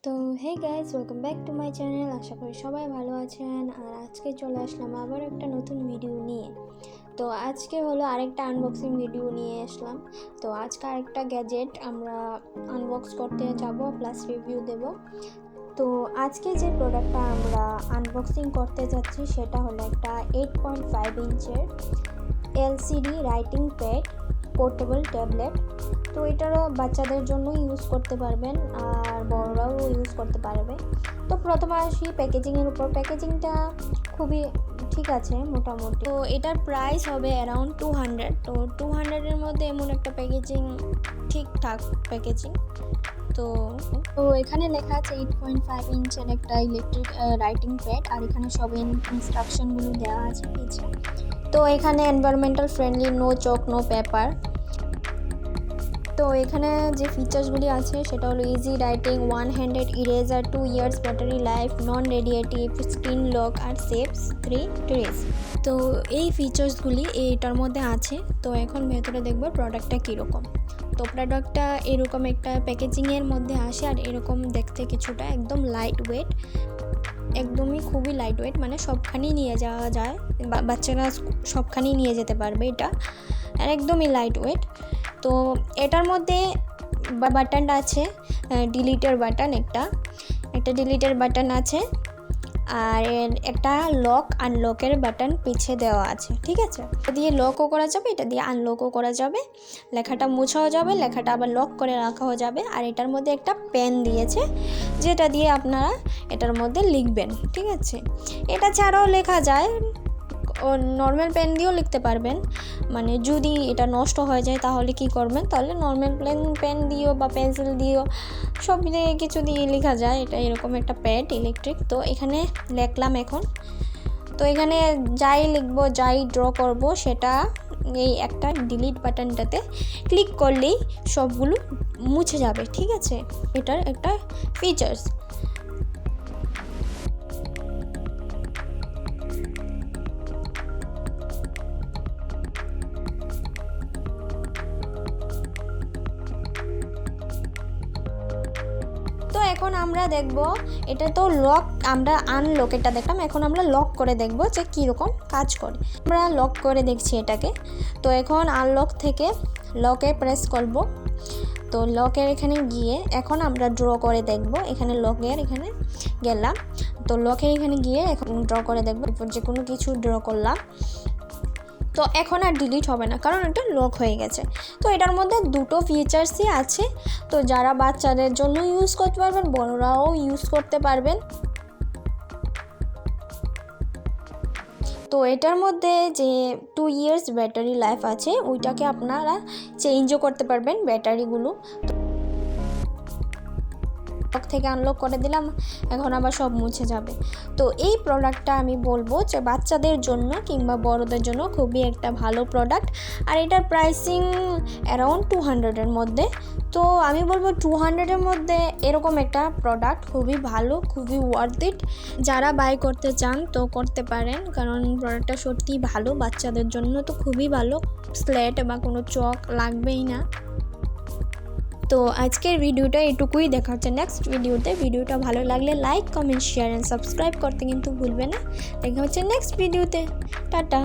তো hey guys, welcome back to my channel. আশা করি সবাই ভালো আছেন। আর আজকে চলে আসলাম আবার একটা নতুন ভিডিও নিয়ে। তো আজকে হলো আরেকটা আনবক্সিং ভিডিও নিয়ে আসলাম। তো আজকে আরেকটা গ্যাজেট আমরা আনবক্স করতে যাব প্লাস রিভিউ দেব। তো আজকে যে প্রোডাক্টটা আমরা আনবক্সিং করতে যাচ্ছি সেটা হলো একটা 8.5 ইঞ্চের LCD writing pad portable tablet. তো এটারও বাচ্চাদের জন্য ইউজ করতে পারবেন আর বড়রাও ইউজ করতে পারবে। তো প্রথমে আসি প্যাকেজিংয়ের উপর। প্যাকেজিংটা খুবই ঠিক আছে মোটামুটি। তো এটার প্রাইস হবে অ্যারাউন্ড 200। তো 200-এর মধ্যে এমন একটা প্যাকেজিং, ঠিকঠাক প্যাকেজিং। তো এখানে লেখা আছে 8.5 ইঞ্চের একটা ইলেকট্রিক রাইটিং প্যাড, আর এখানে সব ইনস্ট্রাকশনগুলো দেওয়া আছে নিচে। তো এখানে environmental friendly, no chalk no paper. তো এখানে যে ফিচার্সগুলি আছে সেটা হলো easy writing, one handed eraser, 2 years battery life, non radiative, screen lock আর সেভস 3 ডেজ। তো এই ফিচার্সগুলি এইটার মধ্যে আছে। তো এখন ভেতরে দেখবো প্রোডাক্টটা কীরকম। তো প্রোডাক্টটা এরকম একটা প্যাকেজিংয়ের মধ্যে আসে, আর এরকম দেখতে কিছুটা একদম লাইট ওয়েট, একদমই খুবই লাইট ওয়েট, মানে সবখানেই নিয়ে যাওয়া যায়, বাচ্চারা সবখানেই নিয়ে যেতে পারবে এটা, আর একদমই লাইট ওয়েট। তো এটার মধ্যে বাটনটা আছে, ডিলিটের বাটন, একটা ডিলিটের বাটন আছে, আর একটা লক আনলকের বাটন পিছে দেওয়া আছে। ঠিক আছে, এটা দিয়ে লকও করা যাবে, এটা দিয়ে আনলকও করা যাবে, লেখাটা মুছাও যাবে, লেখাটা আবার লক করে রাখাও যাবে। আর এটার মধ্যে একটা পেন দিয়েছে যেটা দিয়ে আপনারা এটার মধ্যে লিখবেন। ঠিক আছে, এটা ছাড়াও লেখা যায়, ও নর্মাল পেন দিয়েও লিখতে পারবেন। মানে যদি এটা নষ্ট হয়ে যায় তাহলে কি করবেন, তাহলে নর্মাল পেন দিয়েও বা পেন্সিল দিয়েও সব কিছু দিয়ে লেখা যায়। এটা এরকম একটা প্যাড ইলেকট্রিক। তো এখানে লিখলাম এখন। তো এখানে যাই লিখবো, যাই ড্র করব, সেটা এই একটা ডিলিট বাটনটাতে ক্লিক করলেই সবগুলো মুছে যাবে। ঠিক আছে, এটার একটা ফিচার্স। তো এখন আমরা দেখব, এটা তো লক, আমরা আনলক এটা দেখলাম, এখন আমরা লক করে দেখব যে কীরকম কাজ করে। আমরা লক করে দেখছি এটাকে। তো এখন আনলক থেকে লকে প্রেস করব। তো লকের এখানে গিয়ে এখন আমরা ড্র করে দেখব। এখানে লকের এখানে গেলাম, তো লকের এখানে গিয়ে এখন ড্র করে দেখব। যে কোনো কিছু ড্র করলাম, তো এখন আর ডিলিট হবে না, কারণ এটা লক হয়ে গেছে। তো এটার মধ্যে দুটো ফিচার্সই আছে। তো যারা বাচ্চাদের জন্য ইউজ করতে পারবেন, বড়রাও ইউজ করতে পারবেন। তো এটার মধ্যে যে 2 ইয়ার্স ব্যাটারি লাইফ আছে, ওইটাকে আপনারা চেঞ্জও করতে পারবেন ব্যাটারিগুলো। থেকে আনলক করে দিলাম, এখন আবার সব মুছে যাবে। তো এই প্রোডাক্টটা আমি বলবো যে বাচ্চাদের জন্য কিংবা বড়দের জন্য খুবই একটা ভালো প্রোডাক্ট। আর এটার প্রাইসিং অ্যারাউন্ড 200-এর মধ্যে। তো আমি বলবো 200-এর মধ্যে এরকম একটা প্রোডাক্ট খুবই ভালো, খুবই ওয়ার্থ ইট। যারা বাই করতে চান তো করতে পারেন, কারণ প্রোডাক্টটা সত্যিই ভালো, বাচ্চাদের জন্য তো খুবই ভালো। স্লেট বা কোনো চক লাগবেই না। তো আজকের ভিডিওটা এটুকুই, দেখা হচ্ছে নেক্সট ভিডিওতে। ভিডিওটা ভালো লাগলে like, comment, share and subscribe করতে কিন্তু ভুলবে না। দেখা হচ্ছে নেক্সট ভিডিওতে। টাটা।